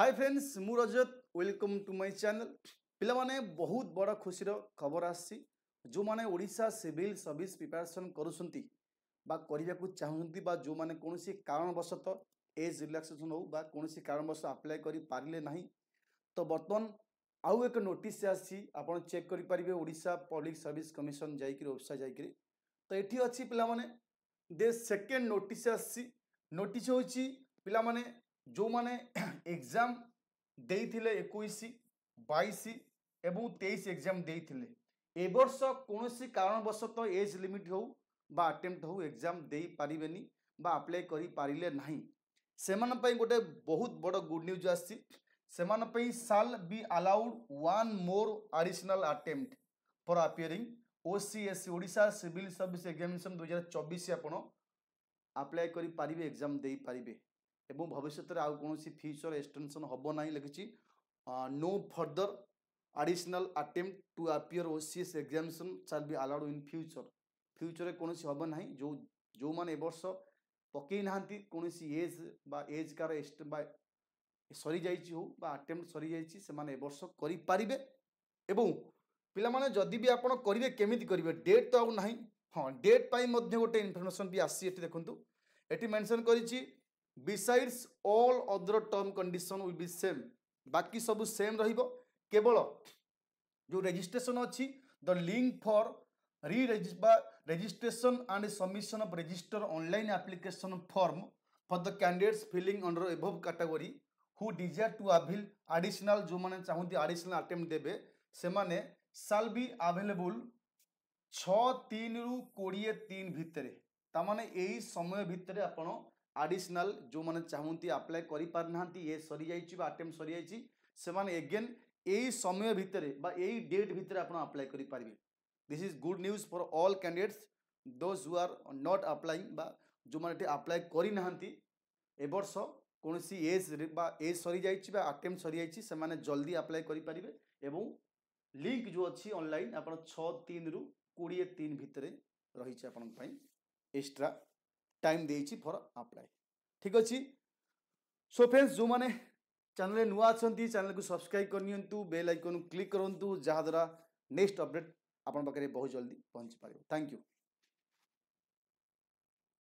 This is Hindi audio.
हाय फ्रेंड्स मु रजत वेलकम टू माय चैनल पिला माने बहुत बड़ा खुशीर खबर आसी जो माने ओडिशा सिविल सर्विस प्रिपरेशन करूछंती बा करिया को चाहूंती बा जो माने कोनोसी कारणवशत एज रिलैक्सेशन हो बा कोनोसी कारणवश अप्लाई करि पारिले नाही तो बर्तमान आउ एक नोटिस आसी आपण चेक करि परिबे ओडिशा पब्लिक सर्विस कमिशन जाईकि वेबसाइट जाईकि तो एठी अछि पिला माने दे सेकंड नोटिस आसी नोटिस होची पिला माने जो माने एग्जाम देइथिले 21 22 एवं 23 एग्जाम देइथिले ए वर्ष कोनोसी कारणवशत एज लिमिट हो बा अटेम्प्ट हो एग्जाम देई पारिबेनी बा अप्लाई करि पारिले नाही सेमान पई गोटे बहुत बड़ गुड न्यूज आसी सेमान पई साल be allowed one more additional attempt for appearing OCS Odisha civil service examination 2024 आपण अप्लाई करि पारिबे एग्जाम देई पारिबे एवं भविष्य में आउ कौन फ्यूचर एक्सटेंशन हम ना लिखी no further additional attempt to appear OCS examination shall be allowed in future future कौन हम ना जो जो मैंने वर्ष पकई ना कौन एज बा एज कार सरी जाइए हो अटेम्प्ट सरी जाइए वर्ष करें एवं पिला माने जदि भी आप करेंगे केमी करेंगे डेट तो आउ ना हाँ डेट पाई गोटे इनफर्मेशन भी आसी देखु ये मेंशन करी Besides all other term condition will be same बाकी सब सेम रहिबो केवल जो रजिस्ट्रेशन अच्छी the link for registration and submission of register online application form for the candidates filling under above category who desire to avail additional जो माने चाहूँगी additional attempt देबे से माने shall be available 6/3 रु 23 भितरे ता माने एई समय भितरे आपण एडिशनल जो मैंने चाहती अप्लाई कर पारना ये सरी जाइए अटेम्प्ट सरी जाइए से माने एगेन यही समय भितर यही डेट भितर आप अप्लाई कर पारिबे this is good news for all candidates those who are not applying बा जो मैंने अप्लाई करना ए वर्ष कौन एज एज सरी जाइए अटेम्प्ट सरी जाइए से माने जल्दी अप्लाई कर पारिबे एवं लिंक जो अच्छी ऑनलाइन आप 6/3 रु 23 भितर रही आपण एक्स्ट्रा टाइम देइछि फॉर अप्लाई ठीक अच्छी सो फ्रेंड्स जो माने चैनल नुआ अच्छी चैनल को सब्सक्राइब करनियंतु बेल आइकन क्लिक करंतु जहाँ द्वारा नेक्स्ट अपडेट आपन पाखे बहुत जल्दी पहुंची पारिबो थैंक यू।